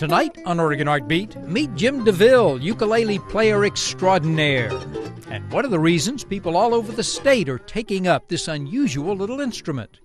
Tonight on Oregon Art Beat, meet Jim DeVille, ukulele player extraordinaire. And what are the reasons people all over the state are taking up this unusual little instrument?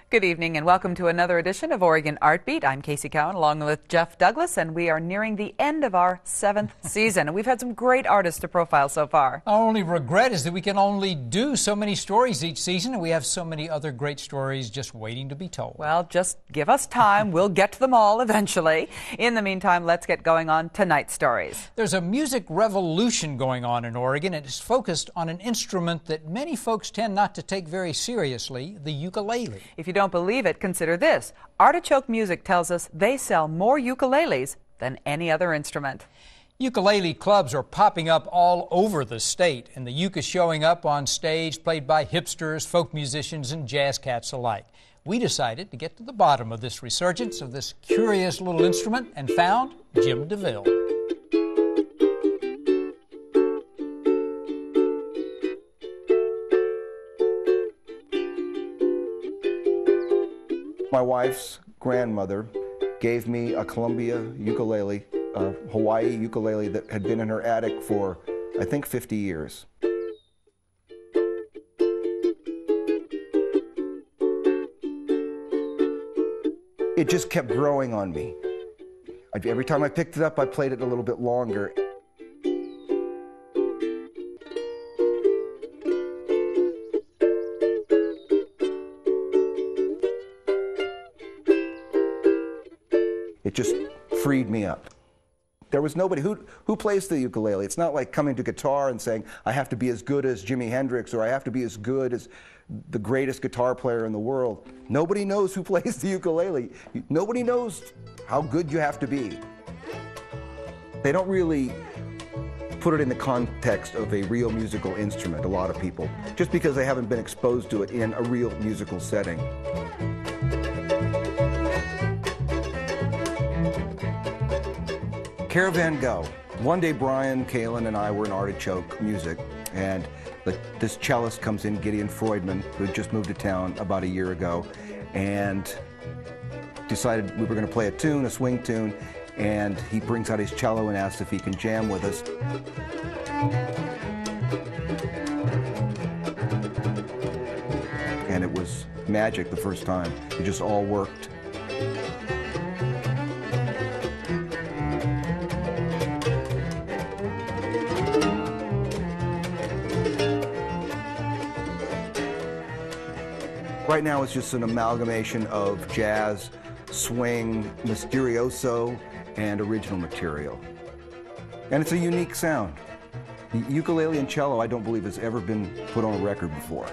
Good evening and welcome to another edition of Oregon Art Beat. I'm Casey Cowan along with Jeff Douglas, and we are nearing the end of our 7th season. And we've had some great artists to profile so far. Our only regret is that we can only do so many stories each season, and we have so many other great stories just waiting to be told. Well, just give us time. We'll get to them all eventually. In the meantime, let's get going on tonight's stories. There's a music revolution going on in Oregon, and it's focused on an instrument that many folks tend not to take very seriously, the ukulele. If you don't believe it, consider this. Artichoke Music tells us they sell more ukuleles than any other instrument. Ukulele clubs are popping up all over the state, and the uke is showing up on stage played by hipsters, folk musicians, and jazz cats alike. We decided to get to the bottom of this resurgence of this curious little instrument and found Jim DeVille. My wife's grandmother gave me a Columbia ukulele, a Hawaii ukulele that had been in her attic for, I think, 50 years. It just kept growing on me. Every time I picked it up, I played it a little bit longer. It just freed me up. There was nobody who plays the ukulele. It's not like coming to guitar and saying, I have to be as good as Jimi Hendrix, or I have to be as good as the greatest guitar player in the world. Nobody knows who plays the ukulele. Nobody knows how good you have to be. They don't really put it in the context of a real musical instrument, a lot of people, just because they haven't been exposed to it in a real musical setting. Caravan Go. One day Brian, Kalen, and I were in Artichoke Music, and this cellist comes in, Gideon Freudman, who had just moved to town about a year ago, and decided we were going to play a tune, a swing tune, and he brings out his cello and asks if he can jam with us. And it was magic the first time. It just all worked. Right now it's just an amalgamation of jazz, swing, misterioso, and original material. And it's a unique sound. The ukulele and cello, I don't believe, has ever been put on a record before.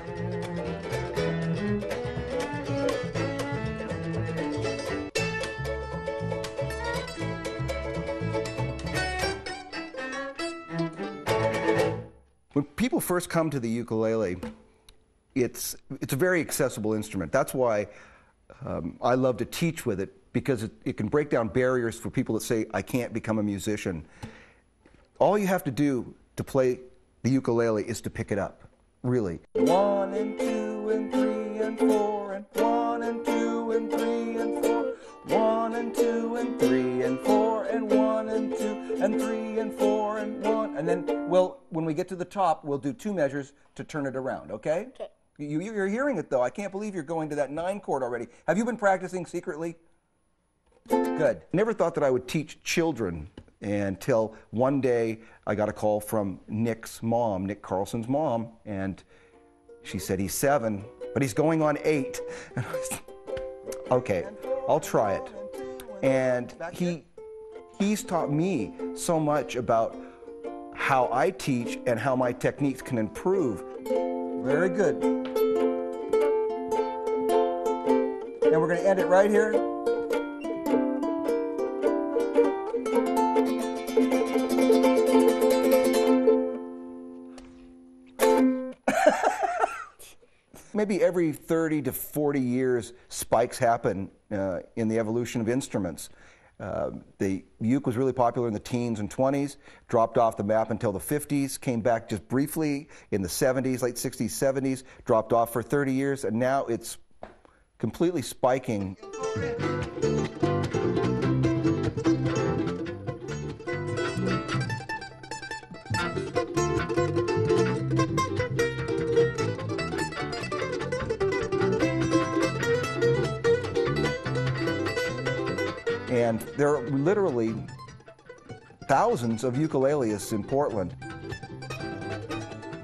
When people first come to the ukulele, it's a very accessible instrument. That's why I love to teach with it, because it can break down barriers for people that say, I can't become a musician. All you have to do to play the ukulele is to pick it up, really. 1 and 2 and 3 and 4 and 1 and 2 and 3 and 4. 1 and 2 and 3 and 4 and 1 and 2 and 3 and 4 and 1. And then, when we get to the top, we'll do 2 measures to turn it around, okay? Okay. You're hearing it, though. I can't believe you're going to that 9 chord already. Have you been practicing secretly? Good. Never thought that I would teach children until one day I got a call from Nick's mom, Nick Carlson's mom, and she said he's 7, but he's going on 8. And I was, okay, I'll try it. And he's taught me so much about how I teach and how my techniques can improve. Very good. And we're going to end it right here. Maybe every 30 to 40 years, spikes happen in the evolution of instruments. The uke was really popular in the teens and 20s, dropped off the map until the 50s, came back just briefly in the 70s, late 60s, 70s, dropped off for 30 years, and now it's completely spiking. And there are literally thousands of ukuleleists in Portland.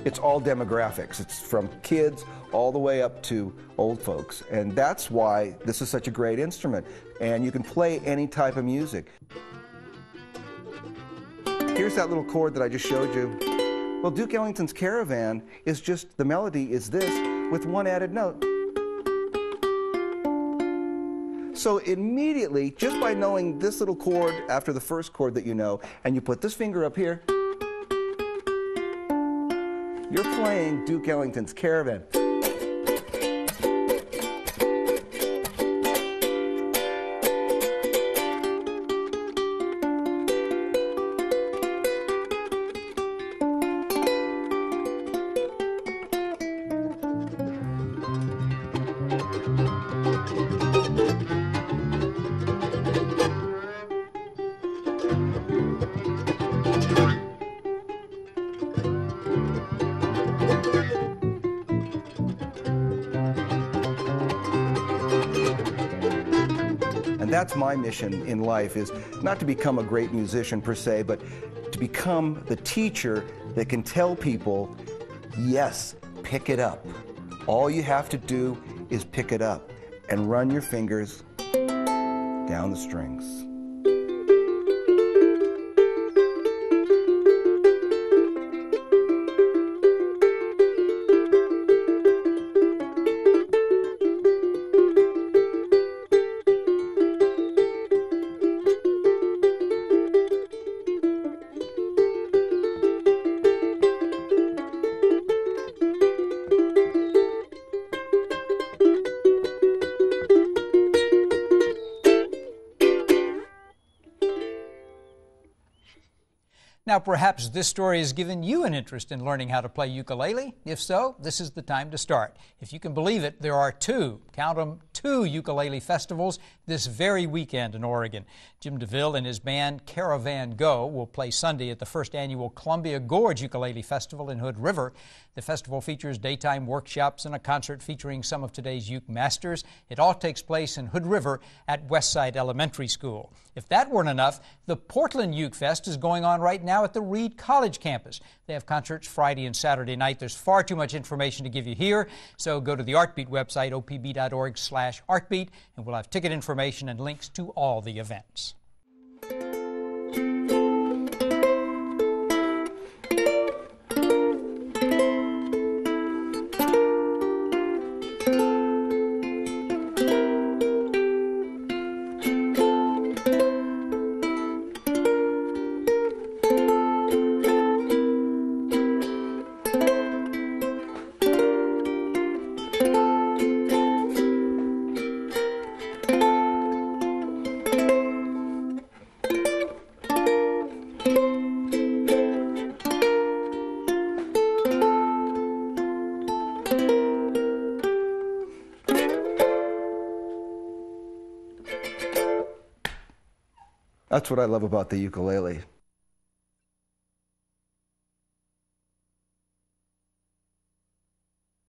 It's all demographics. It's from kids all the way up to old folks. And that's why this is such a great instrument. And you can play any type of music. Here's that little chord that I just showed you. Well, Duke Ellington's Caravan is just, the melody is this with one added note. So immediately, just by knowing this little chord after the first chord that you know, and you put this finger up here, you're playing Duke Ellington's Caravan. And that's my mission in life, is not to become a great musician per se, but to become the teacher that can tell people, yes, pick it up. All you have to do is pick it up and run your fingers down the strings. Now, perhaps this story has given you an interest in learning how to play ukulele. If so, this is the time to start. If you can believe it, there are count them, two ukulele festivals this very weekend in Oregon. Jim DeVille and his band Caravan Go will play Sunday at the first annual Columbia Gorge Ukulele Festival in Hood River. The festival features daytime workshops and a concert featuring some of today's uke masters. It all takes place in Hood River at Westside Elementary School. If that weren't enough, the Portland Uke Fest is going on right now at the Reed College campus. They have concerts Friday and Saturday night. There's far too much information to give you here, so go to the Artbeat website, opb.org/artbeat, and we'll have ticket information and links to all the events. That's what I love about the ukulele.